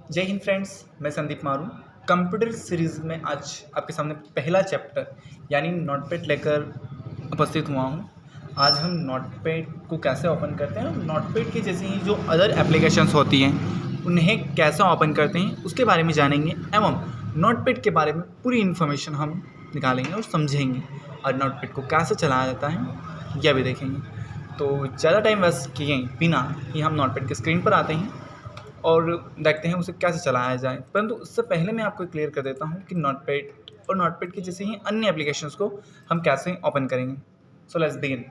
जय हिंद फ्रेंड्स, मैं संदीप मारू। कंप्यूटर सीरीज़ में आज आपके सामने पहला चैप्टर यानी नोटपैड लेकर उपस्थित हुआ हूँ। आज हम नोटपैड को कैसे ओपन करते हैं, नोटपैड के जैसे ही जो अदर एप्लीकेशंस होती हैं उन्हें कैसे ओपन करते हैं उसके बारे में जानेंगे एवं नोटपैड के बारे में पूरी इन्फॉर्मेशन हम निकालेंगे और समझेंगे और नोटपैड को कैसे चलाया जाता है यह भी देखेंगे। तो ज़्यादा टाइम वेस्ट किए बिना ही हम नोटपैड के स्क्रीन पर आते हैं और देखते हैं उसे कैसे चलाया जाए। परंतु उससे पहले मैं आपको क्लियर कर देता हूँ कि नोटपैड और नोटपैड के जैसे ही अन्य एप्लीकेशंस को हम कैसे ओपन करेंगे। So let's begin.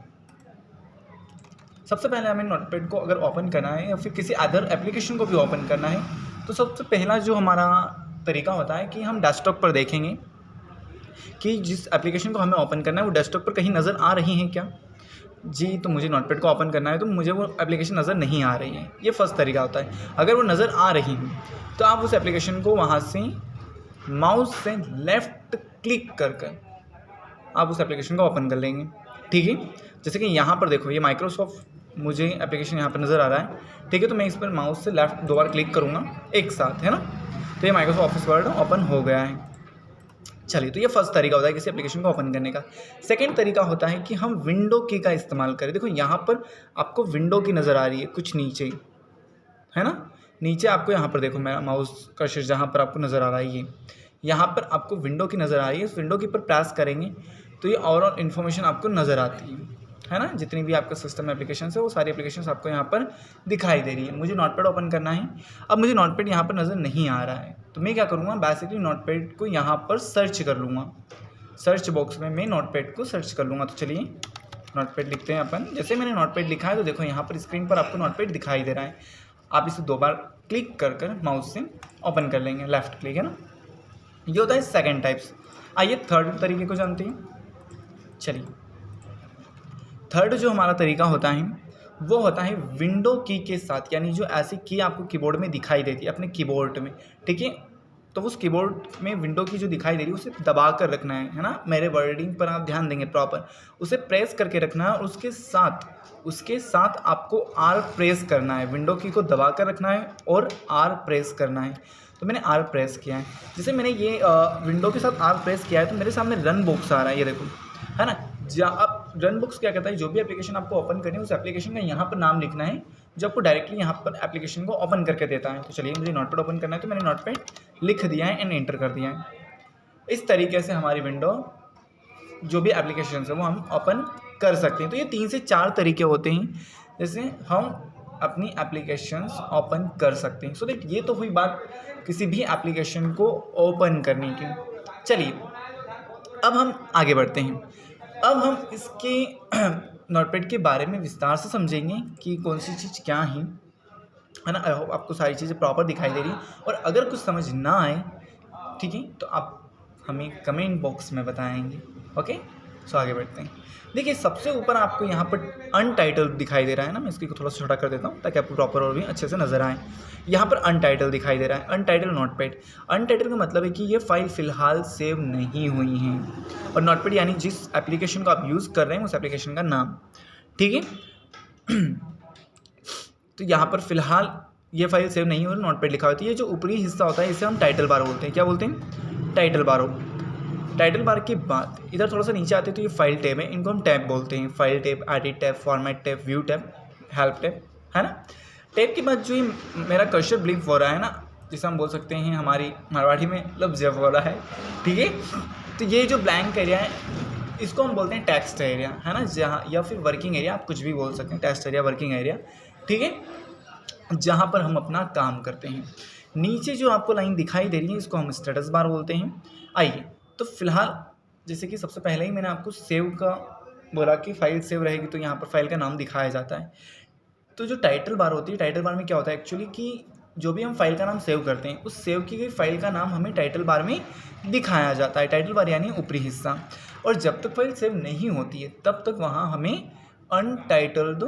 सबसे पहले हमें नोटपैड को अगर ओपन करना है या फिर किसी अदर एप्लीकेशन को भी ओपन करना है तो सबसे पहला जो हमारा तरीका होता है कि हम डेस्कटॉप पर देखेंगे कि जिस एप्लीकेशन को हमें ओपन करना है वो डेस्कटॉप पर कहीं नज़र आ रही है क्या। जी, तो मुझे नोटपैड को ओपन करना है तो मुझे वो एप्लीकेशन नज़र नहीं आ रही है। ये फर्स्ट तरीका होता है। अगर वो नज़र आ रही है तो आप उस एप्लीकेशन को वहाँ से माउस से लेफ़्ट क्लिक कर आप उस एप्लीकेशन को ओपन कर लेंगे। ठीक है, जैसे कि यहाँ पर देखो ये माइक्रोसॉफ्ट मुझे एप्लीकेशन यहाँ पर नज़र आ रहा है। ठीक है, तो मैं इस पर माउस से लेफ़्ट 2 बार क्लिक करूँगा एक साथ, है ना। तो ये माइक्रोसॉफ्ट ऑफिस वर्ड ओपन हो गया है। चलिए, तो ये फर्स्ट तरीका होता है किसी एप्लीकेशन को ओपन करने का। सेकंड तरीका होता है कि हम विंडो की का इस्तेमाल करें। देखो यहाँ पर आपको विंडो की नज़र आ रही है कुछ नीचे, है ना। नीचे आपको यहाँ पर देखो मेरा माउस कर्सर जहाँ पर आपको नज़र आ रहा है, ये यहाँ पर आपको विंडो की नज़र आ रही है। इस विंडो के ऊपर प्रेस करेंगे तो ये ओवरऑल इन्फॉर्मेशन आपको नज़र आती है ना। जितनी भी आपका सिस्टम एप्लीकेशन है वो सारी एप्लीकेशन आपको यहाँ पर दिखाई दे रही है। मुझे नोटपैड ओपन करना है। अब मुझे नोटपैड यहाँ पर नज़र नहीं आ रहा है तो मैं क्या करूँगा, बेसिकली नोटपैड को यहाँ पर सर्च कर लूँगा। सर्च बॉक्स में मैं नोटपैड को सर्च कर लूँगा। तो चलिए नोटपैड लिखते हैं अपन। जैसे मैंने नोटपैड लिखा है तो देखो यहाँ पर स्क्रीन पर आपको नोटपैड दिखाई दे रहा है। आप इसे 2 बार क्लिक कर माउस से ओपन कर लेंगे, लेफ़्ट क्लिक, है ना। ये होता है सेकेंड टाइप्स। आइए थर्ड तरीके को जानते हैं। चलिए, थर्ड जो हमारा तरीका होता है वो होता है विंडो की के साथ, यानी जो ऐसी की आपको कीबोर्ड में दिखाई देती है अपने कीबोर्ड में। ठीक है, तो उस कीबोर्ड में विंडो की जो दिखाई दे रही है उसे दबा कर रखना है ना। मेरे वर्डिंग पर आप ध्यान देंगे प्रॉपर, उसे प्रेस करके रखना है और उसके साथ आपको आर प्रेस करना है। विंडो की को दबा कर रखना है और आर प्रेस करना है। तो मैंने आर प्रेस किया है। जैसे मैंने ये विंडो के साथ आर प्रेस किया है तो मेरे सामने रन बॉक्स आ रहा है, ये देखो, है ना। अब रन बॉक्स क्या कहता है, जो भी एप्लीकेशन आपको ओपन करनी है उस एप्लीकेशन का यहाँ पर नाम लिखना है जो आपको डायरेक्टली यहाँ पर एप्लीकेशन को ओपन करके देता है। तो चलिए, मुझे नोटपैड ओपन करना है तो मैंने नोटपैड लिख दिया है एंड एंटर कर दिया है। इस तरीके से हमारी विंडो जो भी एप्लीकेशन है वो हम ओपन कर सकते हैं। तो ये 3 से 4 तरीके होते हैं जैसे हम अपनी एप्लीकेशंस ओपन कर सकते हैं। सो दैट ये तो हुई बात किसी भी एप्लीकेशन को ओपन करने की। चलिए, अब हम आगे बढ़ते हैं। अब हम इसके नोटपैड के बारे में विस्तार से समझेंगे कि कौन सी चीज़ क्या है ना। आई होप आपको सारी चीज़ें प्रॉपर दिखाई दे रही है और अगर कुछ समझ ना आए, ठीक है, तो आप हमें कमेंट बॉक्स में बताएंगे। ओके, सो आगे बढ़ते हैं। देखिए, सबसे ऊपर आपको यहाँ पर अनटाइटल दिखाई दे रहा है ना। मैं इसकी को थोड़ा सा छोटा कर देता हूँ ताकि आपको प्रॉपर और भी अच्छे से नज़र आए। यहाँ पर अनटाइटल दिखाई दे रहा है, अनटाइटल नोटपैड। अनटाइटल का मतलब है कि ये फाइल फ़िलहाल सेव नहीं हुई है। और नोटपैड यानी जिस एप्लीकेशन को आप यूज़ कर रहे हैं उस एप्लीकेशन का नाम। ठीक है, तो यहाँ पर फ़िलहाल ये फाइल सेव नहीं हो रही, नोटपैड लिखा होती है। जो ऊपरी हिस्सा होता है इसे हम टाइटल बार बोलते हैं। क्या बोलते हैं? Title bar. टाइटल बार के बाद इधर थोड़ा सा नीचे आते हैं तो ये फाइल टैब है, इनको हम टैब बोलते हैं। File tab, edit tab, format tab, view tab, help tab, है ना। टैब के बाद जो ये मेरा कर्सर ब्लिंक हो रहा है ना, जिसे हम बोल सकते हैं हमारी मारवाड़ी में मतलब जब हो रहा है, ठीक है। तो ये जो ब्लैंक एरिया है इसको हम बोलते हैं टेक्स्ट एरिया, है ना, जहाँ, या फिर वर्किंग एरिया, आप कुछ भी बोल सकते हैं, टेक्स्ट एरिया, वर्किंग एरिया, ठीक है, जहाँ पर हम अपना काम करते हैं। नीचे जो आपको लाइन दिखाई दे रही है इसको हम स्टेटस बार बोलते हैं। आइए, तो फिलहाल जैसे कि सबसे पहले ही मैंने आपको सेव का बोला कि फाइल सेव रहेगी तो यहाँ पर फाइल का नाम दिखाया जाता है। तो जो टाइटल बार होती है, टाइटल बार में क्या होता है एक्चुअली कि जो भी हम फाइल का नाम सेव करते हैं उस सेव की गई फाइल का नाम हमें टाइटल बार में दिखाया जाता है। टाइटल बार यानी ऊपरी हिस्सा। और जब तक फाइल सेव नहीं होती है तब तक वहाँ हमें अनटाइटल्ड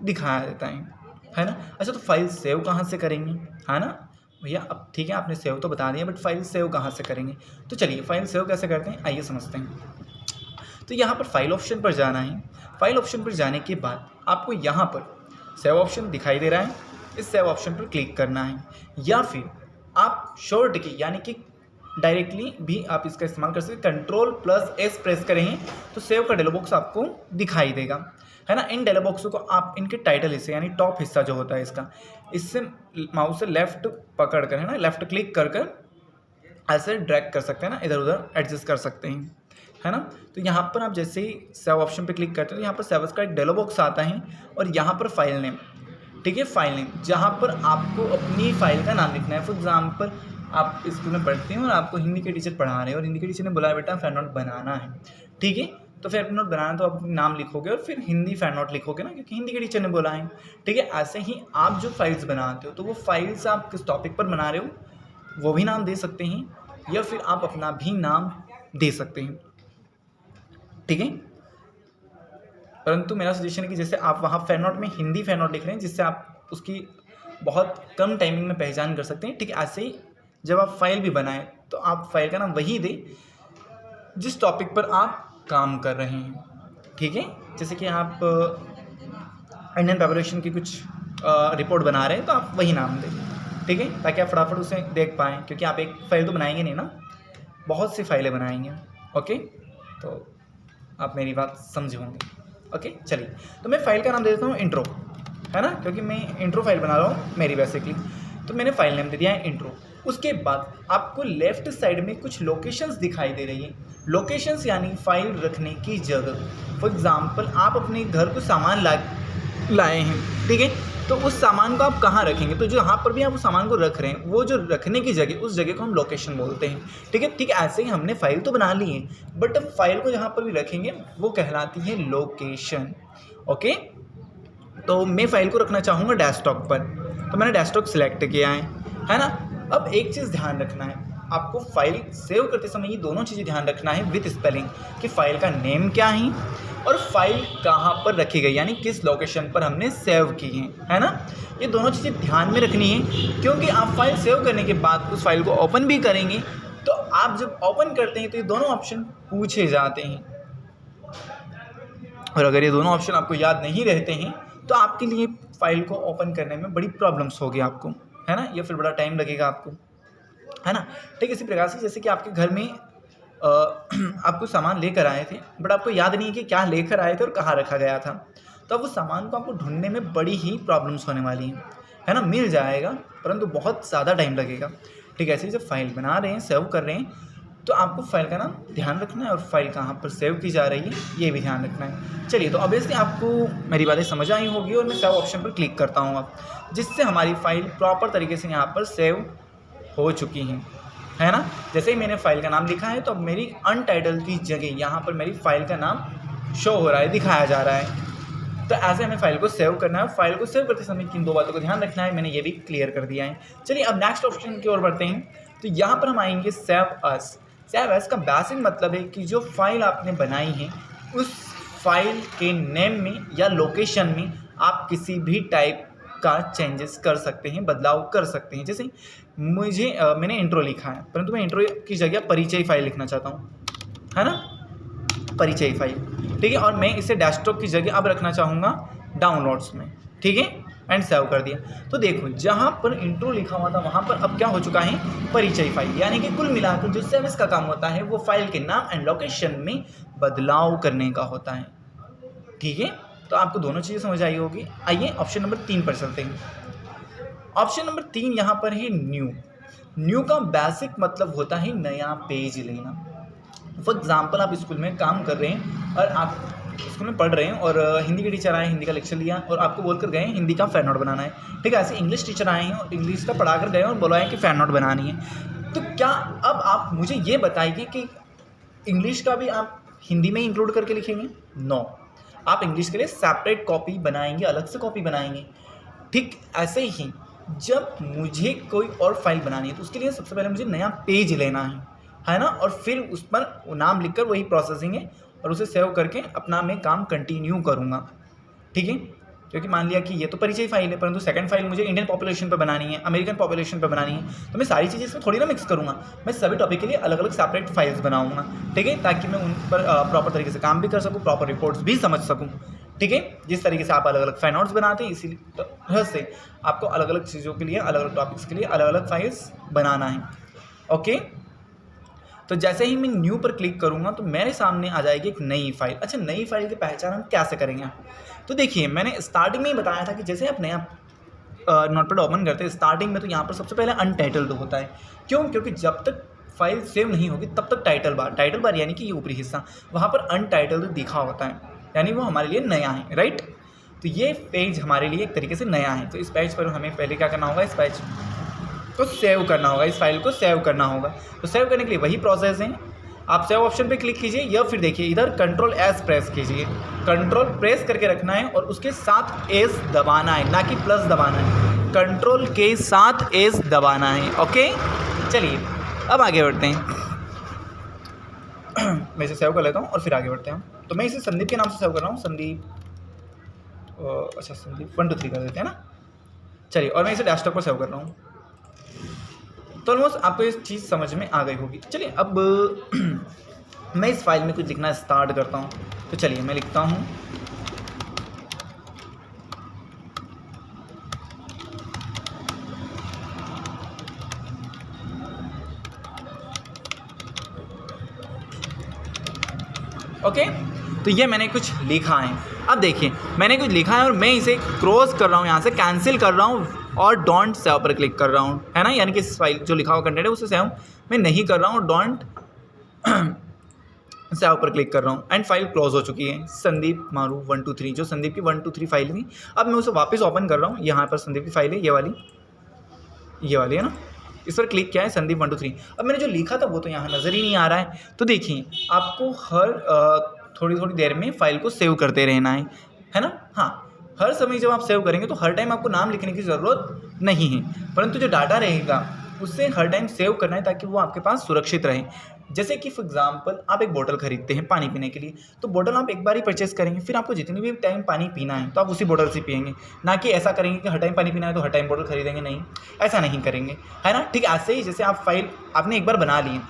दिखाया देता है ना। अच्छा, तो फाइल सेव कहाँ से करेंगे, है ना भैया। अब ठीक है, आपने सेव तो बता दिया, बट फाइल सेव कहाँ से करेंगे। तो चलिए, फाइल सेव कैसे करते हैं आइए समझते हैं। तो यहाँ पर फाइल ऑप्शन पर जाना है। फाइल ऑप्शन पर जाने के बाद आपको यहाँ पर सेव ऑप्शन दिखाई दे रहा है, इस सेव ऑप्शन पर क्लिक करना है। या फिर आप शॉर्ट की यानी कि डायरेक्टली भी आप इसका इस्तेमाल कर सकते हैं। Ctrl+S प्रेस करेंगे तो सेव का डायलॉग बॉक्स आपको दिखाई देगा, है ना। इन डायलॉग बॉक्सों को आप इनके टाइटल हिस्से यानी टॉप हिस्सा जो होता है इसका, इससे माउस से लेफ्ट पकड़ कर, है ना, लेफ्ट क्लिक कर कर ऐसे ड्रैग कर सकते हैं ना, इधर उधर एडजस्ट कर सकते हैं, है ना। तो यहाँ पर आप जैसे ही सेव ऑप्शन पे क्लिक करते हो तो यहाँ पर सेव का एक डायलॉग बॉक्स आता है और यहाँ पर फाइल नेम, ठीक है, फाइल नेम, जहाँ पर आपको अपनी फाइल का नाम लिखना है। फॉर एग्जाम्पल आप स्कूल में पढ़ते हैं और आपको हिंदी के टीचर पढ़ा रहे हैं और हिंदी के टीचर ने बोला बेटा फैन नोट बनाना है, ठीक है। तो फैन नोट बनाना तो आप नाम लिखोगे और फिर हिंदी फैन नोट लिखोगे ना, क्योंकि हिंदी के टीचर ने बोला है, ठीक है। ऐसे ही आप जो फाइल्स बनाते हो तो वो फाइल्स आप किस टॉपिक पर बना रहे हो वो भी नाम दे सकते हैं या फिर आप अपना भी नाम दे सकते हैं, ठीक है। परंतु मेरा सजेशन है कि जैसे आप वहाँ फैन नोट में हिंदी फैन नोट लिख रहे हैं जिससे आप उसकी बहुत कम टाइमिंग में पहचान कर सकते हैं, ठीक है। ऐसे ही जब आप फाइल भी बनाएं तो आप फाइल का नाम वही दें जिस टॉपिक पर आप काम कर रहे हैं, ठीक है। जैसे कि आप इंडियन पॉपुलेशन की कुछ रिपोर्ट बना रहे हैं तो आप वही नाम दें, ठीक है, ताकि आप फटाफट उसे देख पाएँ, क्योंकि आप एक फाइल तो बनाएंगे नहीं ना, बहुत सी फाइलें बनाएंगे, ओके। तो आप मेरी बात समझे होंगे, ओके। चलिए, तो मैं फाइल का नाम दे देता हूँ इंट्रो, है ना, क्योंकि मैं इंट्रो फाइल बना रहा हूँ मेरी बेसिकली। तो मैंने फाइल नेम दे दिया है इंट्रो। उसके बाद आपको लेफ्ट साइड में कुछ लोकेशंस दिखाई दे रही है। लोकेशंस यानी फाइल रखने की जगह। फॉर एग्जांपल आप अपने घर को सामान लाए हैं, ठीक है, तो उस सामान को आप कहाँ रखेंगे, तो जहाँ पर भी आप उस सामान को रख रहे हैं वो जो रखने की जगह, उस जगह को हम लोकेशन बोलते हैं, ठीक है। ठीक है, ऐसे ही हमने फाइल तो बना ली है बट अब फाइल को जहाँ पर भी रखेंगे वो कहलाती है लोकेशन, ओके। तो मैं फाइल को रखना चाहूँगा डेस्कटॉप पर, तो मैंने डेस्कटॉप सिलेक्ट किया है ना। अब एक चीज़ ध्यान रखना है, आपको फाइल सेव करते समय ये दोनों चीज़ें ध्यान रखना है विद स्पेलिंग, कि फाइल का नेम क्या है और फाइल कहाँ पर रखी गई, यानी किस लोकेशन पर हमने सेव की है ना। ये दोनों चीज़ें ध्यान में रखनी है, क्योंकि आप फाइल सेव करने के बाद उस फाइल को ओपन भी करेंगे तो आप जब ओपन करते हैं तो ये दोनों ऑप्शन पूछे जाते हैं, और अगर ये दोनों ऑप्शन आपको याद नहीं रहते हैं तो आपके लिए फाइल को ओपन करने में बड़ी प्रॉब्लम्स होगी आपको, है ना, या फिर बड़ा टाइम लगेगा आपको, है ना। ठीक इसी प्रकार से जैसे कि आपके घर में आप कुछ सामान लेकर आए थे बट आपको याद नहीं है कि क्या लेकर आए थे और कहाँ रखा गया था, तो अब उस सामान को आपको ढूंढने में बड़ी ही प्रॉब्लम्स होने वाली हैं, है ना। मिल जाएगा परंतु बहुत ज़्यादा टाइम लगेगा, ठीक है। ऐसे ही जब फाइल बना रहे हैं, सेव कर रहे हैं, तो आपको फाइल का नाम ध्यान रखना है और फाइल कहाँ पर सेव की जा रही है ये भी ध्यान रखना है। चलिए, तो ऑब्वियसली आपको मेरी बातें समझ आई होगी और मैं सेव ऑप्शन पर क्लिक करता हूँ अब, जिससे हमारी फाइल प्रॉपर तरीके से यहाँ पर सेव हो चुकी है ना। जैसे ही मैंने फाइल का नाम लिखा है तो अब मेरी अनटाइटल्ड की जगह यहाँ पर मेरी फाइल का नाम शो हो रहा है, दिखाया जा रहा है। तो ऐसे हमें फाइल को सेव करना है। फाइल को सेव करते समय किन दो बातों को ध्यान रखना है मैंने ये भी क्लियर कर दिया है। चलिए, अब नेक्स्ट ऑप्शन की ओर बढ़ते हैं। तो यहाँ पर हम आएंगे सेव एज। सेव एज का बेसिक मतलब है कि जो फाइल आपने बनाई है उस फाइल के नेम में या लोकेशन में आप किसी भी टाइप का चेंजेस कर सकते हैं, बदलाव कर सकते हैं। जैसे मैंने इंट्रो लिखा है परंतु मैं इंट्रो की जगह परिचय फाइल लिखना चाहता हूँ, है ना, परिचय फाइल, ठीक है। और मैं इसे डेस्कटॉप की जगह अब रखना चाहूँगा डाउनलोड्स में, ठीक है, एंड सेव कर दिया। तो देखो, जहाँ पर इंट्रो लिखा हुआ था वहाँ पर अब क्या हो चुका है, परिचय फाइल। यानी कि कुल मिलाकर जो सेव एज का काम होता है वो फाइल के नाम एंड लोकेशन में बदलाव करने का होता है, ठीक है। तो आपको दोनों चीज़ें समझ आई होगी। आइए ऑप्शन नंबर 3 पर चलते हैं। ऑप्शन नंबर 3 यहाँ पर है न्यू। न्यू का बेसिक मतलब होता है नया पेज लेना। फॉर एग्जाम्पल आप स्कूल में काम कर रहे हैं और आप स्कूल में पढ़ रहे हैं और हिंदी के टीचर आए, हिंदी का लेक्चर लिया और आपको बोलकर गए हिंदी का फैन नोट बनाना है, ठीक है। ऐसे इंग्लिश टीचर आए हैं और इंग्लिश का पढ़ा कर गए और बोला है कि फैन नोट बनानी है। तो क्या अब आप मुझे ये बताइए कि इंग्लिश का भी आप हिंदी में इंक्लूड करके लिखेंगे? नो, आप इंग्लिश के लिए सेपरेट कॉपी बनाएंगे, अलग से कॉपी बनाएंगे। ठीक ऐसे ही जब मुझे कोई और फाइल बनानी है तो उसके लिए सबसे पहले मुझे नया पेज लेना है ना, और फिर उस पर नाम लिखकर वही प्रोसेसिंग है और उसे सेव करके अपना मैं काम कंटिन्यू करूँगा, ठीक है। क्योंकि मान लिया कि ये तो परिचय फाइल है परंतु सेकंड फाइल मुझे इंडियन पॉपुलेशन पर बनानी है, अमेरिकन पॉपुलेशन पर बनानी है, तो मैं सारी चीज़ें इसमें थोड़ी ना मिक्स करूँगा। मैं सभी टॉपिक के लिए अलग अलग सेपरेट फाइल्स बनाऊँगा, ठीक है, ताकि मैं उन पर प्रॉपर तरीके से काम भी कर सकूँ, प्रॉपर रिपोर्ट्स भी समझ सकूँ, ठीक है। जिस तरीके से आप अलग अलग फाइन नोट्स बनाते हैं, इसी तरह से आपको अलग अलग चीज़ों के लिए, अलग अलग टॉपिक्स के लिए अलग अलग फाइल्स बनाना है। ओके, तो जैसे ही मैं न्यू पर क्लिक करूँगा तो मेरे सामने आ जाएगी एक नई फाइल। अच्छा, नई फाइल की पहचान हम कैसे करेंगे? तो देखिए, मैंने स्टार्टिंग में ही बताया था कि जैसे आप नया नोटपैड ओपन करते हैं, स्टार्टिंग में तो यहाँ पर सबसे पहले अनटाइटल्ड होता है। क्यों? क्योंकि जब तक फाइल सेव नहीं होगी तब तक टाइटल बार यानी कि ये ऊपरी हिस्सा, वहाँ पर अनटाइटल्ड दिखा होता है, यानी वो हमारे लिए नया है, राइट। तो ये पेज हमारे लिए एक तरीके से नया है। तो इस पेज पर हमें पहले क्या करना होगा? इस पेज को सेव करना होगा, इस फाइल को सेव करना होगा। तो सेव करने के लिए वही प्रोसेस है, आप सेव ऑप्शन पे क्लिक कीजिए या फिर देखिए इधर कंट्रोल एस प्रेस कीजिए। कंट्रोल प्रेस करके रखना है और उसके साथ एस दबाना है, ना कि प्लस दबाना है। कंट्रोल के साथ एस दबाना है। ओके, चलिए अब आगे बढ़ते हैं। मैं इसे सेव कर लेता हूँ और फिर आगे बढ़ते हैं। तो मैं इसे संदीप के नाम से सेव कर रहा हूँ, संदीप। अच्छा, संदीप 1 2 3 कर देते हैं ना। चलिए, और मैं इसे डेस्कटॉप पर सेव कर रहा हूँ। तो ऑलमोस्ट आपको ये चीज़ समझ में आ गई होगी। चलिए अब मैं इस फाइल में कुछ लिखना स्टार्ट करता हूँ। तो चलिए मैं लिखता हूँ ओके। तो ये मैंने कुछ लिखा है। अब देखिए, मैंने कुछ लिखा है और मैं इसे क्रॉस कर रहा हूँ, यहाँ से कैंसिल कर रहा हूँ और डोंट सेव पर क्लिक कर रहा हूँ, है ना। यानी कि इस फाइल जो लिखा हुआ कंटेंट है उसे सेव मैं नहीं कर रहा हूँ, डोंट सेव पर क्लिक कर रहा हूँ एंड फाइल क्लोज हो चुकी है। संदीप मारू 1 2 3, जो संदीप की 1 2 3 फाइल थी, अब मैं उसे वापस ओपन कर रहा हूँ। यहाँ पर संदीप की फाइल है, ये वाली है ना। इस पर क्लिक किया है, संदीप 1 2 3। अब मैंने जो लिखा था वो तो यहाँ नज़र ही नहीं आ रहा है। तो देखिए, आपको हर थोड़ी थोड़ी देर में फ़ाइल को सेव करते रहना है ना। हाँ, हर समय जब आप सेव करेंगे तो हर टाइम आपको नाम लिखने की ज़रूरत नहीं है, परंतु जो डाटा रहेगा उससे हर टाइम सेव करना है ताकि वो आपके पास सुरक्षित रहे। जैसे कि फॉर एग्जांपल आप एक बोतल खरीदते हैं पानी पीने के लिए, तो बोतल आप एक बार ही परचेस करेंगे, फिर आपको जितनी भी टाइम पानी पीना है तो आप उसी बोतल से पिएंगे, ना कि ऐसा करेंगे कि हर टाइम पानी पीना है तो हर टाइम बोतल खरीदेंगे, नहीं, ऐसा नहीं करेंगे, है ना। ठीक ऐसे ही जैसे आप फाइल आपने एक बार बना ली,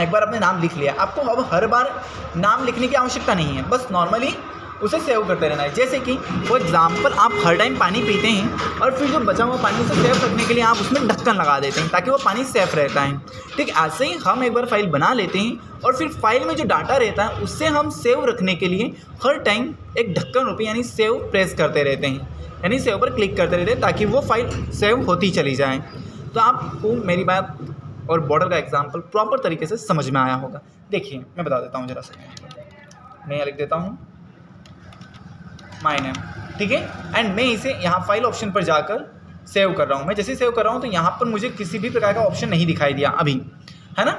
एक बार आपने नाम लिख लिया, आपको अब हर बार नाम लिखने की आवश्यकता नहीं है, बस नॉर्मली उसे सेव करते रहना है। जैसे कि फॉर एग्जांपल आप हर टाइम पानी पीते हैं और फिर जो बचा हुआ पानी उसे सेव रखने के लिए आप उसमें ढक्कन लगा देते हैं ताकि वो पानी सेफ रहता है। ठीक ऐसे ही हम एक बार फाइल बना लेते हैं और फिर फाइल में जो डाटा रहता है उससे हम सेव रखने के लिए हर टाइम एक ढक्कन रूपी यानी सेव प्रेस करते रहते हैं, यानी सेव पर क्लिक करते रहते हैं ताकि वो फाइल सेव होती चली जाए। तो आपको मेरी बात और बॉर्डर का एग्जाम्पल प्रॉपर तरीके से समझ में आया होगा। देखिए मैं बता देता हूँ जरा सा, मैं यहाँ लिख देता हूँ माय नेम, ठीक है, एंड मैं इसे यहाँ फाइल ऑप्शन पर जाकर सेव कर रहा हूँ। मैं जैसे सेव कर रहा हूँ तो यहाँ पर मुझे किसी भी प्रकार का ऑप्शन नहीं दिखाई दिया अभी, है ना,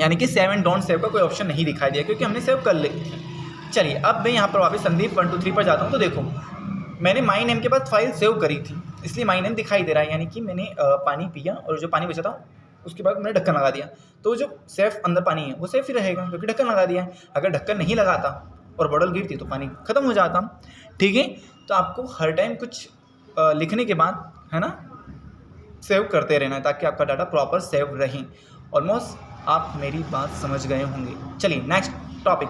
यानी कि सेव एंड डोंट सेव का कोई ऑप्शन नहीं दिखाई दिया क्योंकि हमने सेव कर लिया। चलिए अब मैं यहाँ पर वापस संदीप 1 2 3 पर जाता हूँ। तो देखो मैंने माई नेम के बाद फाइल सेव करी थी, इसलिए माई नेम दिखाई दे रहा है, यानी कि मैंने पानी पिया और जो पानी बचा था उसके बाद मैंने ढक्कन लगा दिया, तो जो सेफ अंदर पानी है वो सेफ ही रहेगा क्योंकि ढक्कन लगा दिया है। अगर ढक्कन नहीं लगाता और बॉटल गिरती तो पानी ख़त्म हो जाता, ठीक है। तो आपको हर टाइम कुछ लिखने के बाद, है ना, सेव करते रहना है ताकि आपका डाटा प्रॉपर सेव रहे। ऑलमोस्ट आप मेरी बात समझ गए होंगे। चलिए नेक्स्ट टॉपिक,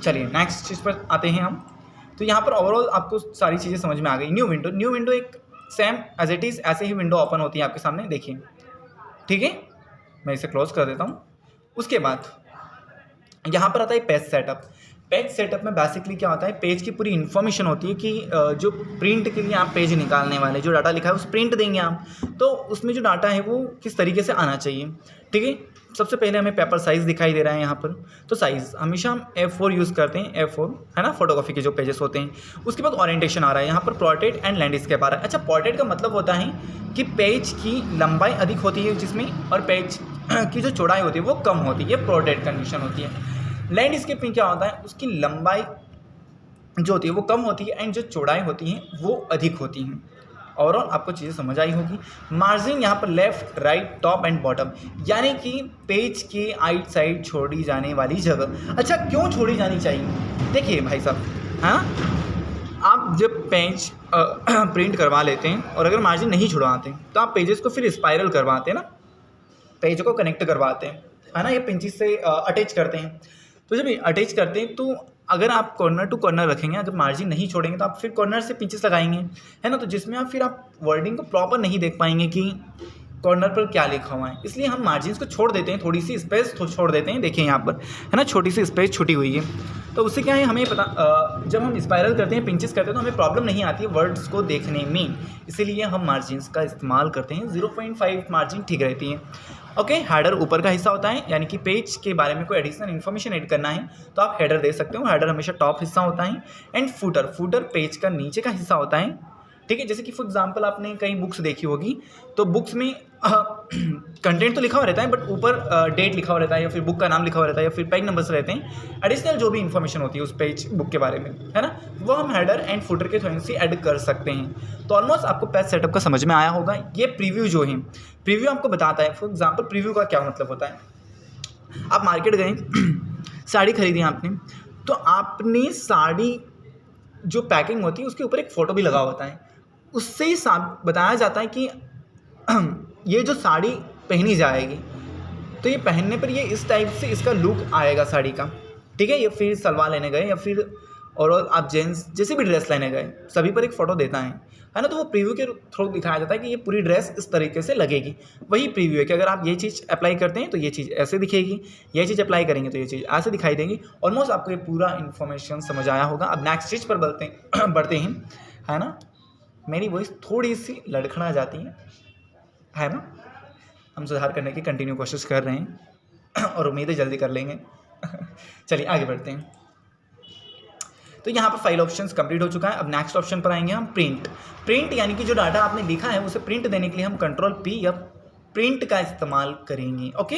चलिए नेक्स्ट चीज़ पर आते हैं हम। तो यहाँ पर ओवरऑल आपको सारी चीज़ें समझ में आ गई। न्यू विंडो एक सेम एज इट इज़ ऐसे ही विंडो ओपन होती है आपके सामने, देखिए, ठीक है। मैं इसे क्लोज कर देता हूँ। उसके बाद यहाँ पर आता है पेज सेटअप। पेज सेटअप में बेसिकली क्या होता है, पेज की पूरी इन्फॉर्मेशन होती है कि जो प्रिंट के लिए आप पेज निकालने वाले जो डाटा लिखा है उस प्रिंट देंगे आप, तो उसमें जो डाटा है वो किस तरीके से आना चाहिए, ठीक है। सबसे पहले हमें पेपर साइज़ दिखाई दे रहा है यहाँ पर, तो साइज़ हमेशा हम A4 यूज़ करते हैं, A4, है ना, फोटोकॉपी के जो पेजेस होते हैं। उसके बाद ओरिएंटेशन आ रहा है यहाँ पर, पोर्ट्रेट एंड लैंडस्केप आ रहा है। अच्छा, पोर्ट्रेट का मतलब होता है कि पेज की लंबाई अधिक होती है जिसमें, और पेज की जो चौड़ाई होती है वो कम होती है, ये पोर्ट्रेट कंडीशन होती है। लैंडस्केप में क्या होता है, उसकी लंबाई जो होती है वो कम होती है एंड जो चौड़ाई होती है वो अधिक होती हैं। ओवरऑल आपको चीज़ें समझ आई होगी। मार्जिन यहाँ पर left, right, top and bottom, यानी कि पेज की आइट साइड छोड़ी जाने वाली जगह। अच्छा, क्यों छोड़ी जानी चाहिए? देखिए भाई साहब, हाँ, आप जब पेज प्रिंट करवा लेते हैं और अगर मार्जिन नहीं छुड़वाते तो आप पेजेस को फिर स्पाइरल करवाते हैं ना, पेज को कनेक्ट करवाते हैं, है ना, ये पिंचिस से अटैच करते हैं। तो जब अटैच करते हैं तो अगर आप कॉर्नर टू कॉर्नर रखेंगे, अगर मार्जिन नहीं छोड़ेंगे तो आप फिर कॉर्नर से पिंचेस लगाएंगे, है ना, तो जिसमें आप फिर आप वर्डिंग को प्रॉपर नहीं देख पाएंगे कि कॉर्नर पर क्या लिखा हुआ है। इसलिए हम मार्जिन को छोड़ देते हैं, थोड़ी सी स्पेस छोड़ देते हैं। देखिए यहाँ पर है ना, छोटी सी स्पेस छुटी हुई है, तो उससे क्या है हमें पता, जब हम स्पाइरल करते हैं, पिंचेस करते हैं, तो हमें प्रॉब्लम नहीं आती है वर्ड्स को देखने में। इसीलिए हम मार्जिन्स का इस्तेमाल करते हैं। 0.5 मार्जिन ठीक रहती है। ओके, हेडर ऊपर का हिस्सा होता है, यानी कि पेज के बारे में कोई एडिशनल इन्फॉर्मेशन ऐड करना है तो आप हेडर दे सकते हो। हेडर हमेशा टॉप हिस्सा होता है। एंड फुटर पेज का नीचे का हिस्सा होता है, ठीक है। जैसे कि फॉर एग्जांपल आपने कई बुक्स देखी होगी, तो बुक्स में कंटेंट तो लिखा हुआ रहता है, बट ऊपर डेट लिखा हुआ रहता है, या फिर बुक का नाम लिखा हुआ रहता है, या फिर पेज नंबर्स रहते हैं। एडिशनल जो भी इन्फॉर्मेशन होती है उस पेज बुक के बारे में, है ना, वो हम हेडर एंड फुटर के थ्रू से ऐड कर सकते हैं। तो ऑलमोस्ट आपको पेज सेटअप का समझ में आया होगा। ये प्रीव्यू जो है, प्रीव्यू आपको बताता है, फॉर एग्जाम्पल प्रीव्यू का क्या मतलब होता है। आप मार्केट गए, साड़ी खरीदी आपने, तो आपने साड़ी जो पैकिंग होती है उसके ऊपर एक फ़ोटो भी लगा होता है, उससे ही बताया जाता है कि ये जो साड़ी पहनी जाएगी तो ये पहनने पर ये इस टाइप से इसका लुक आएगा साड़ी का, ठीक है। या फिर सलवार लेने गए, या फिर और आप जेंट्स जैसे भी ड्रेस लेने गए, सभी पर एक फ़ोटो देता है ना, तो वो प्रीव्यू के थ्रू दिखाया जाता है कि ये पूरी ड्रेस इस तरीके से लगेगी। वही प्रीव्यू है कि अगर आप ये चीज़ अप्लाई करते हैं तो ये चीज़ ऐसे दिखेगी, ये चीज़ अप्लाई करेंगे तो ये चीज़ ऐसे दिखाई देगी। ऑलमोस्ट आपको ये पूरा इन्फॉर्मेशन समझ आया होगा। अब नेक्स्ट चीज़ पर बढ़ते हैं, है ना। मेरी वॉइस थोड़ी सी लड़खड़ा जाती है ना, हम सुधार करने की कंटिन्यू कोशिश कर रहे हैं और उम्मीद है जल्दी कर लेंगे। चलिए आगे बढ़ते हैं। तो यहाँ पर फाइल ऑप्शंस कंप्लीट हो चुका है। अब नेक्स्ट ऑप्शन पर आएंगे हम, प्रिंट यानी कि जो डाटा आपने लिखा है उसे प्रिंट देने के लिए हम Ctrl+P या प्रिंट का इस्तेमाल करेंगे। ओके,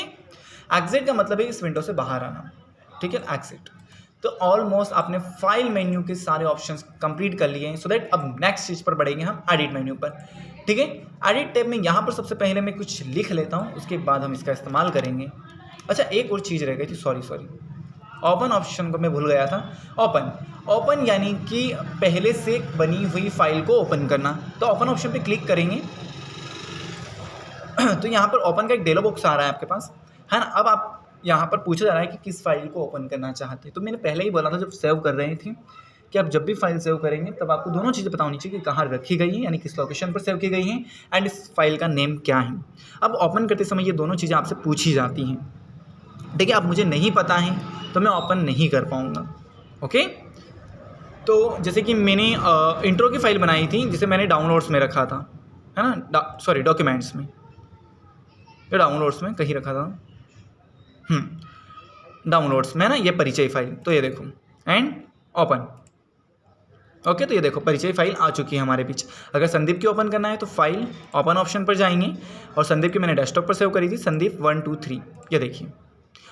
एग्जिट का मतलब है इस विंडो से बाहर आना, ठीक है, एग्जिट। तो ऑलमोस्ट आपने फाइल मेन्यू के सारे ऑप्शंस कंप्लीट कर लिए हैं। सो दैट अब नेक्स्ट चीज़ पर बढ़ेंगे हम, एडिट मेन्यू पर, ठीक है। एडिट टैब में यहाँ पर सबसे पहले मैं कुछ लिख लेता हूँ, उसके बाद हम इसका इस्तेमाल करेंगे। अच्छा, एक और चीज़ रह गई थी, सॉरी ओपन ऑप्शन को मैं भूल गया था। ओपन यानी कि पहले से बनी हुई फाइल को ओपन करना। तो ओपन ऑप्शन पे क्लिक करेंगे तो यहाँ पर ओपन का एक डायलॉग बॉक्स आ रहा है आपके पास, है ना। अब आप यहाँ पर पूछा जा रहा है कि किस फाइल को ओपन करना चाहते हैं। तो मैंने पहले ही बोला था जब सेव कर रहे थे कि आप जब भी फाइल सेव करेंगे तब आपको दोनों चीज़ें पता होनी चाहिए कि कहाँ रखी गई है, यानी किस लोकेशन पर सेव की गई है, एंड इस फाइल का नेम क्या है। अब ओपन करते समय ये दोनों चीज़ें आपसे पूछी जाती हैं, ठीक है। अब मुझे नहीं पता है तो मैं ओपन नहीं कर पाऊँगा। ओके, तो जैसे कि मैंने इंट्रो की फ़ाइल बनाई थी जिसे मैंने डाउनलोड्स में रखा था, है ना, सॉरी डॉक्यूमेंट्स में या डाउनलोड्स में कहीं रखा था, डाउनलोड्स में ना, ये परिचय फाइल। तो ये देखो एंड ओपन। ओके, तो ये देखो परिचय फाइल आ चुकी है हमारे बीच। अगर संदीप की ओपन करना है तो फाइल ओपन ऑप्शन पर जाएंगे, और संदीप की मैंने डेस्कटॉप पर सेव करी थी, संदीप 1 2 3, ये देखिए।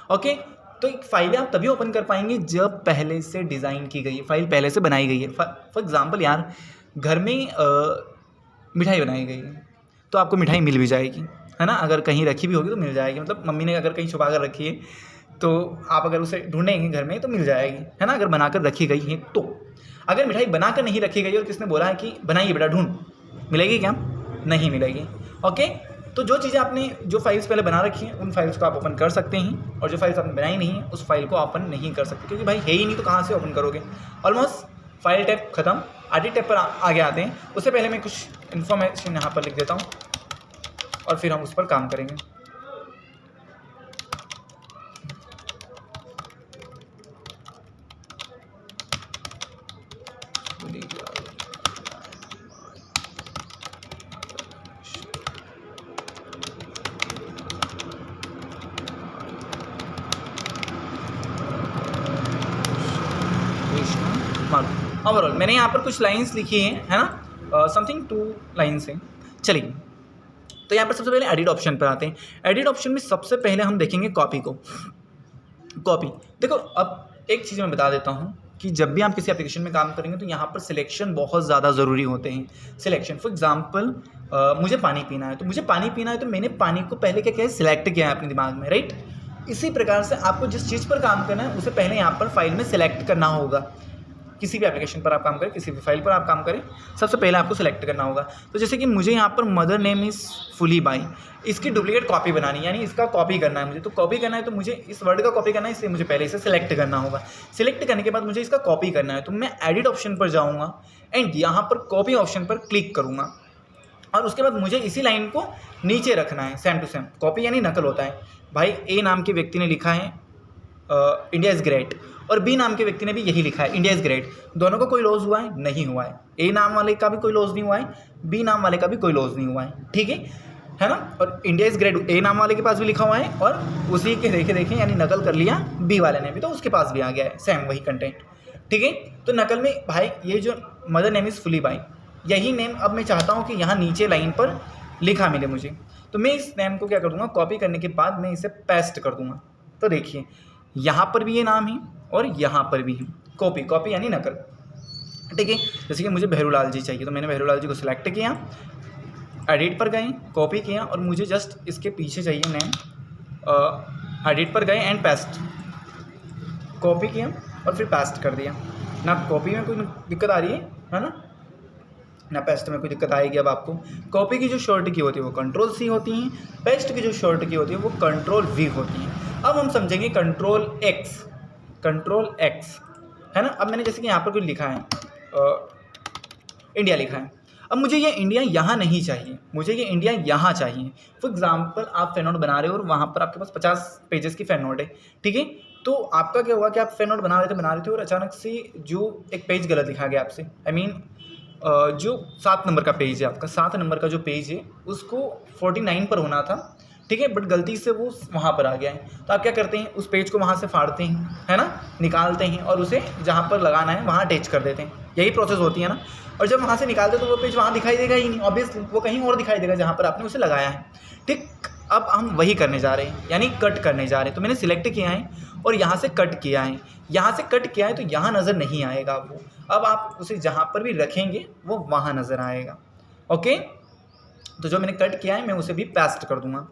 ओके, तो एक फाइलें आप तभी ओपन कर पाएंगे जब पहले से डिज़ाइन की गई है, फाइल पहले से बनाई गई है। फॉर एग्जांपल यार, घर में मिठाई बनाई गई है तो आपको मिठाई मिल भी जाएगी, है ना। अगर कहीं रखी भी होगी तो मिल जाएगी, मतलब मम्मी ने अगर कहीं छुपा कर रखी है तो आप अगर उसे ढूंढेंगे घर में तो मिल जाएगी, है ना, अगर बनाकर रखी गई है तो। अगर मिठाई बनाकर नहीं रखी गई और किसने बोला है कि बनाइए बेटा ढूंढ, मिलेगी क्या? नहीं मिलेगी। ओके, तो जो चीज़ें आपने जो फाइल्स पहले बना रखी हैं उन फाइल्स को आप ओपन कर सकते हैं, और जो फाइल्स आपने बनाई नहीं है उस फाइल को ओपन नहीं कर सकते, क्योंकि भाई है ही नहीं तो कहाँ से ओपन करोगे। ऑलमोस्ट फाइल टैब खत्म, एडिट टैब पर आगे आते हैं। उससे पहले मैं कुछ इन्फॉर्मेशन यहाँ पर लिख देता हूँ और फिर हम उस पर काम करेंगे। ओवरऑल मैंने यहाँ पर कुछ लाइंस लिखी हैं, है ना, समथिंग 2 लाइन्स हैं। चलिए, तो यहाँ पर सबसे पहले एडिट ऑप्शन पर आते हैं। एडिट ऑप्शन में सबसे पहले हम देखेंगे कॉपी को। कॉपी देखो, अब एक चीज़ मैं बता देता हूँ कि जब भी आप किसी एप्लीकेशन में काम करेंगे तो यहाँ पर सिलेक्शन बहुत ज़्यादा ज़रूरी होते हैं। सिलेक्शन फॉर एग्जांपल, मुझे पानी पीना है, तो मुझे पानी पीना है तो मैंने पानी को पहले क्या किया है, सिलेक्ट किया है अपने दिमाग में, राइट। इसी प्रकार से आपको जिस चीज़ पर काम करना है उसे पहले यहाँ पर फाइल में सिलेक्ट करना होगा। किसी भी एप्लीकेशन पर आप काम करें, किसी भी फाइल पर आप काम करें, सबसे पहले आपको सेलेक्ट करना होगा। तो जैसे कि मुझे यहाँ पर mother name is fully by, इसकी डुप्लीकेट कॉपी बनानी है, यानी इसका कॉपी करना है मुझे। तो कॉपी करना है तो मुझे इस वर्ड का कॉपी करना है, इसलिए मुझे पहले इसे सेलेक्ट करना होगा। सिलेक्ट करने के बाद मुझे इसका कॉपी करना है, तो मैं एडिट ऑप्शन पर जाऊँगा एंड यहाँ पर कॉपी ऑप्शन पर क्लिक करूँगा और उसके बाद मुझे इसी लाइन को नीचे रखना है, सेम टू सेम। कॉपी यानी नकल होता है। भाई ए नाम के व्यक्ति ने लिखा है इंडिया इज़ ग्रेट, और बी नाम के व्यक्ति ने भी यही लिखा है इंडिया इज़ ग्रेट। दोनों को कोई लॉस हुआ है? नहीं हुआ है। ए नाम वाले का भी कोई लॉस नहीं हुआ है, बी नाम वाले का भी कोई लॉस नहीं हुआ है, ठीक है ना। और इंडिया इज़ ग्रेट ए नाम वाले के पास भी लिखा हुआ है और उसी के देखे यानी नकल कर लिया बी वाले ने भी, तो उसके पास भी आ गया है सेम वही कंटेंट, ठीक है। तो नकल में भाई ये जो mother name is fully by, यही नेम अब मैं चाहता हूँ कि यहाँ नीचे लाइन पर लिखा मिले मुझे। तो मैं इस नेम को क्या कर दूँगा, कॉपी करने के बाद मैं इसे पेस्ट कर दूँगा। तो देखिए यहाँ पर भी ये नाम है और यहाँ पर भी है। कॉपी यानी नकल, ठीक है। जैसे कि मुझे भैरूलाल जी चाहिए, तो मैंने भैरूलाल जी को सिलेक्ट किया, एडिट पर गए, कॉपी किया और मुझे जस्ट इसके पीछे चाहिए नेम। एडिट पर गए एंड पेस्ट, कॉपी किया और फिर पेस्ट कर दिया। ना कॉपी में कोई दिक्कत आ रही है ना पेस्ट में कोई दिक्कत आएगी। अब आपको कॉपी की जो शॉर्ट की होती है वो कंट्रोल सी होती हैं, पेस्ट की जो शॉर्ट की होती है वो कंट्रोल वी होती हैं। अब हम समझेंगे कंट्रोल एक्स, है ना। अब मैंने जैसे कि यहाँ पर कुछ लिखा है इंडिया लिखा है, अब मुझे ये इंडिया यहाँ नहीं चाहिए, मुझे ये इंडिया यहाँ चाहिए। फॉर एग्जाम्पल आप फैन नोट बना रहे हो और वहाँ पर आपके पास 50 पेजेस की फैन नोट है, ठीक है। तो आपका क्या हुआ कि आप फैन नोट बना रहे थे और अचानक से जो एक पेज गलत लिखा गया आपसे, जो 7 नंबर का पेज है आपका, 7 नंबर का जो पेज है उसको 49 पर होना था, ठीक है, बट गलती से वो वहाँ पर आ गया है। तो आप क्या करते हैं, उस पेज को वहाँ से फाड़ते हैं, है ना, निकालते हैं और उसे जहाँ पर लगाना है वहाँ अटैच कर देते हैं। यही प्रोसेस होती है ना। और जब वहाँ से निकालते तो वो पेज वहाँ दिखाई देगा ही नहीं, ऑब्वियसली वो कहीं और दिखाई देगा जहाँ पर आपने उसे लगाया है, ठीक। अब हम वही करने जा रहे हैं, यानी कट करने जा रहे हैं। तो मैंने सिलेक्ट किया है और यहाँ से कट किया है, यहाँ से कट किया है तो यहाँ नज़र नहीं आएगा वो। अब आप उसे जहाँ पर भी रखेंगे वो वहाँ नज़र आएगा, ओके। तो जो मैंने कट किया है मैं उसे भी पेस्ट कर दूँगा।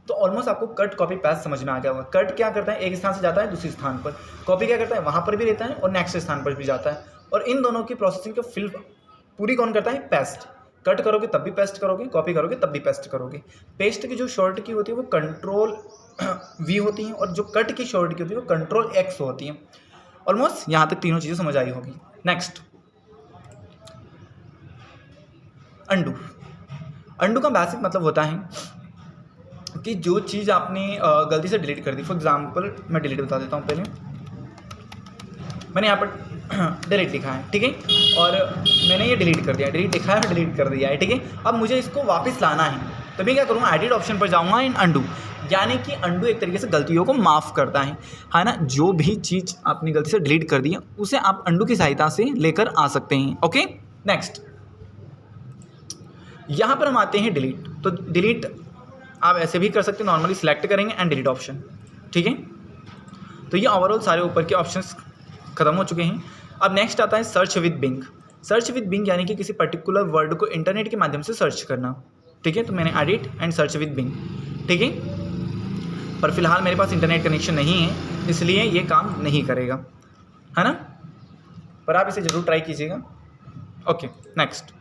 तो ऑलमोस्ट आपको कट कॉपी पेस्ट समझ में आ गया होगा। कट क्या करता है, एक स्थान से जाता है दूसरे स्थान पर, कॉपी क्या करता है, वहाँ पर भी रहता है और नेक्स्ट स्थान पर भी जाता है। और इन दोनों की प्रोसेसिंग को फिल पूरी कौन करता है, पेस्ट। कट करोगे तब भी पेस्ट करोगे, कॉपी करोगे तब भी पेस्ट करोगे। पेस्ट की जो शॉर्ट की होती है वो कंट्रोल वी होती है और जो कट की शॉर्ट की होती है वो कंट्रोल एक्स होती है। ऑलमोस्ट यहाँ तक तीनों चीज़ें समझ आई होगी। नेक्स्ट अंडू का बेसिक मतलब होता है कि जो चीज़ आपने गलती से डिलीट कर दी, फॉर एग्जांपल मैं डिलीट बता देता हूँ। पहले मैंने यहाँ पर डिलीट लिखा है, ठीक है, और मैंने ये डिलीट कर दिया, डिलीट लिखा है और डिलीट कर दिया है, ठीक है। अब मुझे इसको वापस लाना है तो मैं क्या करूँगा, एडिट ऑप्शन पर जाऊँगा इन अंडू, यानी कि अंडू एक तरीके से गलतियों को माफ़ करता है ना। जो भी चीज़ आपने गलती से डिलीट कर दी है उसे आप अंडू की सहायता से लेकर आ सकते हैं, ओके। नेक्स्ट यहाँ पर हम आते हैं डिलीट। तो डिलीट आप ऐसे भी कर सकते हैं, नॉर्मली सिलेक्ट करेंगे एंड डिलीट ऑप्शन, ठीक है। तो ये ओवरऑल सारे ऊपर के ऑप्शंस खत्म हो चुके हैं। अब नेक्स्ट आता है search with Bing. Search with Bing यानी कि किसी पर्टिकुलर वर्ड को इंटरनेट के माध्यम से सर्च करना, ठीक है। तो मैंने edit and search with Bing, ठीक है, पर फिलहाल मेरे पास इंटरनेट कनेक्शन नहीं है इसलिए ये काम नहीं करेगा, है ना, पर आप इसे ज़रूर ट्राई कीजिएगा, ओके। नेक्स्ट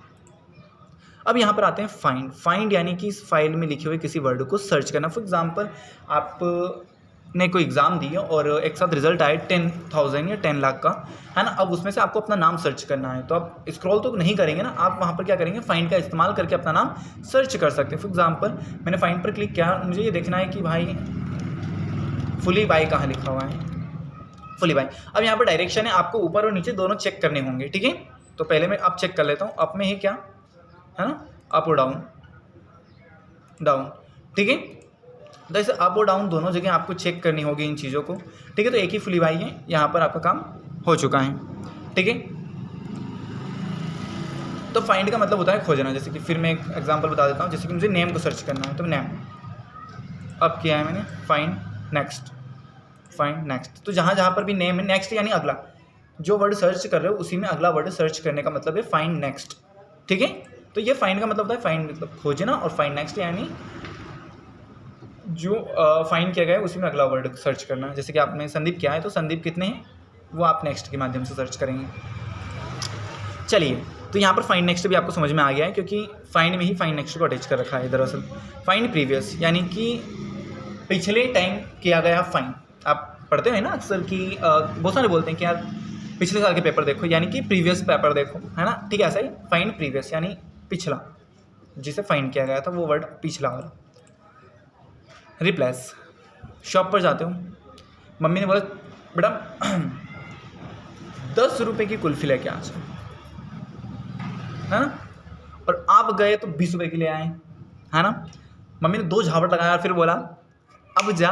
अब यहाँ पर आते हैं फाइंड यानी कि इस फाइल में लिखे हुए किसी वर्ड को सर्च करना। फॉर एग्जांपल आपने कोई एग्ज़ाम दी और एक साथ रिजल्ट आए 10,000 या 10 लाख का, है ना। अब उसमें से आपको अपना नाम सर्च करना है तो आप स्क्रॉल तो नहीं करेंगे ना, आप वहाँ पर क्या करेंगे, फाइंड का इस्तेमाल करके अपना नाम सर्च कर सकते हैं। फॉर एग्जांपल मैंने फाइंड पर क्लिक किया, मुझे ये देखना है कि भाई फुली बाई कहाँ लिखा हुआ है, फुली बाई। अब यहाँ पर डायरेक्शन है, आपको ऊपर और नीचे दोनों चेक करने होंगे, ठीक है। तो पहले मैं अब चेक कर लेता हूँ, अप में है क्या, है ना, अप और डाउन, ठीक है। तो ऐसे अप और डाउन दोनों जगह आपको चेक करनी होगी इन चीज़ों को, ठीक है। तो एक ही फुली बाई है, यहाँ पर आपका काम हो चुका है, ठीक है। तो फाइंड का मतलब होता है खोजना। जैसे कि फिर मैं एक एग्जांपल बता देता हूँ, जैसे कि मुझे नेम को सर्च करना है तो नेम अब किया है मैंने, फाइंड नेक्स्ट। तो जहाँ जहाँ पर भी नेम है, नेक्स्ट यानी अगला, जो वर्ड सर्च कर रहे हो उसी में अगला वर्ड सर्च करने का मतलब है फाइंड नेक्स्ट, ठीक है। तो ये फाइंड का मतलब होता है, फाइंड मतलब खोजना, और फाइंड नेक्स्ट यानी जो फाइंड किया गया है उसी में अगला वर्ड सर्च करना। जैसे कि आपने संदीप किया है तो संदीप कितने हैं वो आप नेक्स्ट के माध्यम से सर्च करेंगे। चलिए, तो यहाँ पर फाइंड नेक्स्ट भी आपको समझ में आ गया है, क्योंकि फाइंड में ही फाइंड नेक्स्ट को अटैच कर रखा है। दरअसल फाइंड प्रीवियस यानी कि पिछले टाइम किया गया फाइंड, आप पढ़ते हैं ना अक्सर कि बहुत सारे बोलते हैं कि यार पिछले साल के पेपर देखो, यानी कि प्रीवियस पेपर देखो, है ना। ठीक है, ऐसा ही फाइंड प्रीवियस यानी पिछला, जिसे फाइंड किया गया था वो वर्ड पिछला वाला। रिप्लेस, शॉप पर जाते हो, मम्मी ने बोला बेटा 10 रुपये की कुल्फ़ी लेके आ जाओ, है ना, और आप गए तो 20 रुपये के लिए आए, है ना। मम्मी ने 2 झापड़ लगाया, फिर बोला अब जा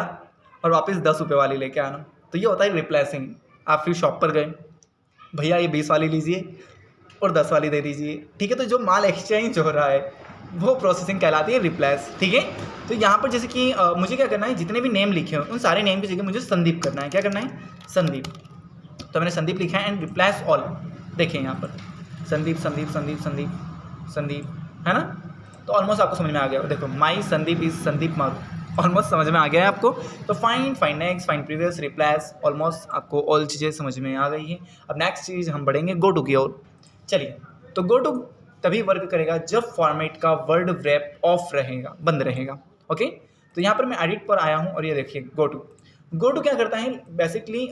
और वापस 10 रुपये वाली लेके आना। तो ये होता है रिप्लेसिंग। आप फिर शॉप पर गए, भैया ये 20 वाली लीजिए और 10 वाली दे दीजिए, ठीक है। तो जो माल एक्सचेंज हो रहा है वो प्रोसेसिंग कहलाती है रिप्लेस, ठीक है। तो यहाँ पर जैसे कि मुझे क्या करना है, जितने भी नेम लिखे हैं उन सारे नेम की जगह मुझे संदीप करना है। क्या करना है? संदीप। तो मैंने संदीप लिखा है एंड रिप्लेस ऑल। देखिए यहाँ पर संदीप संदीप संदीप संदीप संदीप, है ना। तो ऑलमोस्ट आपको समझ में आ गया। देखो माई संदीप इज संदीप मारू, ऑलमोस्ट समझ में आ गया है आपको। तो find, find next, find previous, replace, almost आपको ऑल चीज़ें समझ में आ गई है। अब नेक्स्ट चीज़ हम बढ़ेंगे गो टू की ओर। चलिए, तो गो टू तभी वर्क करेगा जब फॉर्मेट का वर्ड रैप ऑफ रहेगा, बंद रहेगा। ओके, तो यहाँ पर मैं एडिट पर आया हूँ और ये देखिए गो टू। गो टू क्या करता है, बेसिकली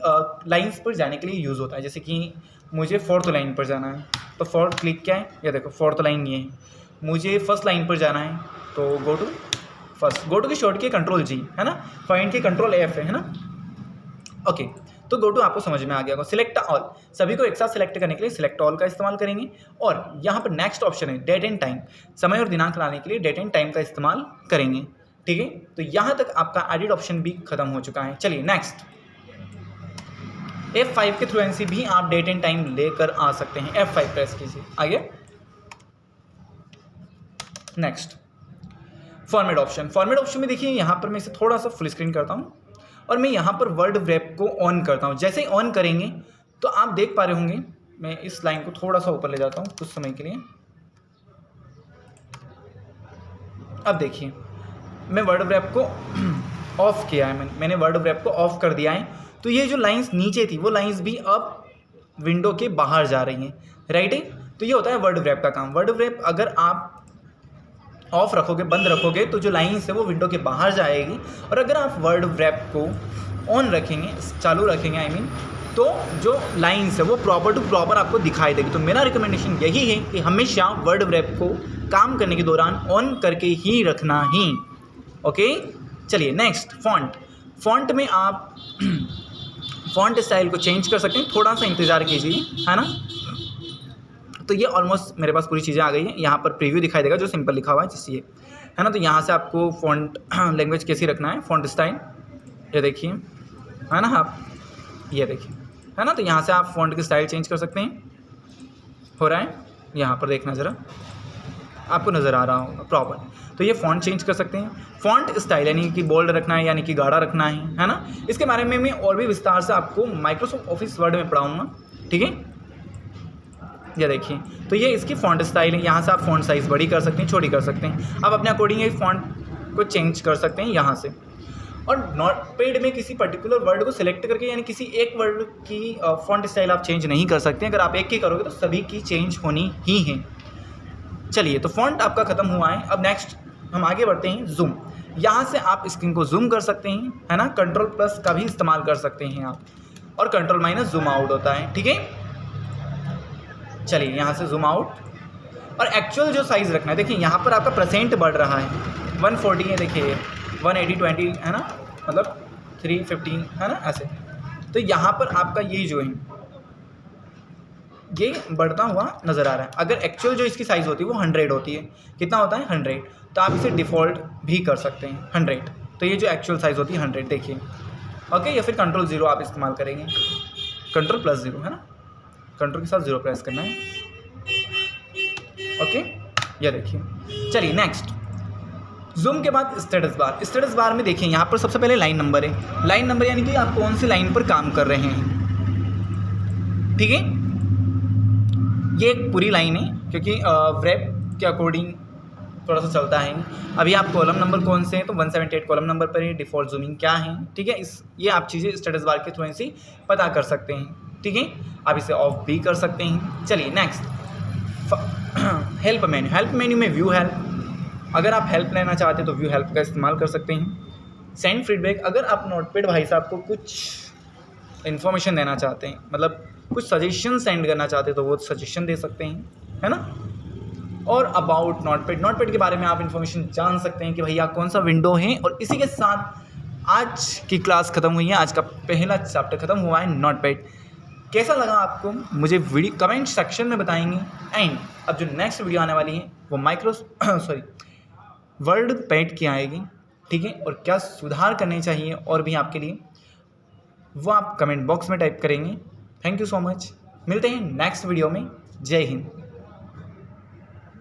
लाइन्स पर जाने के लिए यूज़ होता है। जैसे कि मुझे 4th लाइन पर जाना है तो 4th क्लिक क्या है, ये देखो 4th लाइन ये है। मुझे 1st लाइन पर जाना है तो go to first. Go to key short key control G, है ना। फाइंड की कंट्रोल F है ना। ओके, तो गो टू आपको समझ में आ गया होगा। सिलेक्ट ऑल, सभी को एक साथ सिलेक्ट करने के लिए सिलेक्ट ऑल का इस्तेमाल करेंगे। और यहाँ पर नेक्स्ट ऑप्शन है डेट एंड टाइम, समय और दिनांक लाने के लिए डेट एंड टाइम का इस्तेमाल करेंगे, ठीक है। तो यहाँ तक आपका एडिट ऑप्शन भी खत्म हो चुका है। चलिए नेक्स्ट, F5 के थ्रू NC भी आप डेट एंड टाइम लेकर आ सकते हैं। F5 प्रेस कीजिए, आगे next format option. Format option में देखिए यहाँ पर मैं इसे थोड़ा सा फुल स्क्रीन करता हूँ और मैं यहाँ पर वर्ड रैप को ऑन करता हूँ। जैसे ही ऑन करेंगे तो आप देख पा रहे होंगे, मैं इस लाइन को थोड़ा सा ऊपर ले जाता हूँ कुछ समय के लिए। अब देखिए मैं वर्ड रैप को ऑफ किया है, मैंने वर्ड रैप को ऑफ कर दिया है। तो ये जो लाइंस नीचे थी वो लाइंस भी अब विंडो के बाहर जा रही हैं, राइट है। तो ये होता है वर्ड रैप का काम। वर्ड रैप अगर आप ऑफ रखोगे, बंद रखोगे, तो जो लाइन्स है वो विंडो के बाहर जाएगी। और अगर आप वर्ड रैप को ऑन रखेंगे, चालू रखेंगे आई मीन, तो जो लाइन्स है वो प्रॉपर टू प्रॉपर आपको दिखाई देगी। तो मेरा रिकमेंडेशन यही है कि हमेशा वर्ड रैप को काम करने के दौरान ऑन करके ही रखना ही। ओके, चलिए नेक्स्ट फॉन्ट। फॉन्ट में आप फॉन्ट स्टाइल को चेंज कर सकते हैं, थोड़ा सा इंतज़ार कीजिए, है ना। तो ये ऑलमोस्ट मेरे पास पूरी चीज़ें आ गई हैं। यहाँ पर प्रीव्यू दिखाई देगा जो सिंपल लिखा हुआ है जिससे, है ना। तो यहाँ से आपको फ़ॉन्ट लैंग्वेज कैसी रखना है, फ़ॉन्ट स्टाइल, ये देखिए, है ना। आप ये देखिए, है ना। तो यहाँ से आप फ़ॉन्ट की स्टाइल चेंज कर सकते हैं। हो रहा है, यहाँ पर देखना ज़रा, आपको नज़र आ रहा होगा प्रॉपर। तो ये फ़ॉन्ट चेंज कर सकते हैं। फ़ॉन्ट स्टाइल यानी कि बोल्ड रखना है, यानी कि गाढ़ा रखना है ना। इसके बारे में मैं और भी विस्तार से आपको माइक्रोसॉफ्ट ऑफिस वर्ड में पढ़ाऊँगा, ठीक है। ये देखिए, तो ये इसकी फ़ॉन्ट स्टाइल है। यहाँ से आप फ़ॉन्ट साइज़ बड़ी कर सकते हैं, छोटी कर सकते हैं, आप अपने अकॉर्डिंग ये फ़ॉन्ट को चेंज कर सकते हैं यहाँ से। और नोटपैड में किसी पर्टिकुलर वर्ड को सिलेक्ट करके, यानी किसी एक वर्ड की फ़ॉन्ट स्टाइल आप चेंज नहीं कर सकते। अगर आप एक की करोगे तो सभी की चेंज होनी ही है। चलिए, तो फ़ॉन्ट आपका ख़त्म हुआ है। अब नेक्स्ट हम आगे बढ़ते हैं, जूम। यहाँ से आप स्क्रीन को जूम कर सकते हैं, है ना। Ctrl+ का भी इस्तेमाल कर सकते हैं आप, और Ctrl- जूम आउट होता है, ठीक है। चलिए यहाँ से जूम आउट, और एक्चुअल जो साइज़ रखना है, देखिए यहाँ पर आपका % बढ़ रहा है। 140 है, देखिए 180 20, है ना, मतलब 315, है ना, ऐसे। तो यहाँ पर आपका ये जो है ये बढ़ता हुआ नज़र आ रहा है। अगर एक्चुअल जो इसकी साइज़ होती है वो 100 होती है, कितना होता है 100, तो आप इसे डिफ़ॉल्ट भी कर सकते हैं 100। तो ये जो एक्चुअल साइज़ होती है 100, देखिए, ओके। या फिर Ctrl-0 आप इस्तेमाल करेंगे, Ctrl+0, है ना, कंट्रोल के साथ 0 प्रेस करना है, ओके। ये देखिए, चलिए नेक्स्ट, जूम के बाद स्टेटस बार। स्टेटस बार में देखिए यहाँ पर सबसे पहले लाइन नंबर है। लाइन नंबर यानी कि आप कौन सी लाइन पर काम कर रहे हैं, ठीक है। ये एक पूरी लाइन है, क्योंकि रैप के अकॉर्डिंग थोड़ा सा चलता है। अभी आप कॉलम नंबर कौन से हैं, तो 178 कॉलम नंबर पर है। डिफ़ॉल्ट जूमिंग क्या है, ठीक है। ये आप चीज़ें स्टेटस बार के थ्रू से पता कर सकते हैं, ठीक है, आप इसे ऑफ भी कर सकते हैं। चलिए next, help menu. Help menu में व्यू हेल्प, अगर आप हेल्प लेना चाहते हैं तो व्यू हेल्प का इस्तेमाल कर सकते हैं। सेंड फीडबैक, अगर आप नोटपैड भाई साहब को कुछ इन्फॉर्मेशन देना चाहते हैं, मतलब कुछ सजेशन सेंड करना चाहते हैं तो वो सजेशन दे सकते हैं, है ना। और अबाउट नोटपैड, नोटपैड के बारे में आप इन्फॉर्मेशन जान सकते हैं कि भैया कौन सा विंडो है। और इसी के साथ आज की क्लास ख़त्म हुई है, आज का पहला चैप्टर ख़त्म हुआ है नोटपैड। कैसा लगा आपको मुझे वीडियो कमेंट सेक्शन में बताएंगे। एंड अब जो नेक्स्ट वीडियो आने वाली है वो वर्ड पैड की आएगी, ठीक है, और क्या सुधार करने चाहिए और भी आपके लिए, वो आप कमेंट बॉक्स में टाइप करेंगे। थैंक यू सो मच, मिलते हैं नेक्स्ट वीडियो में। जय हिंद।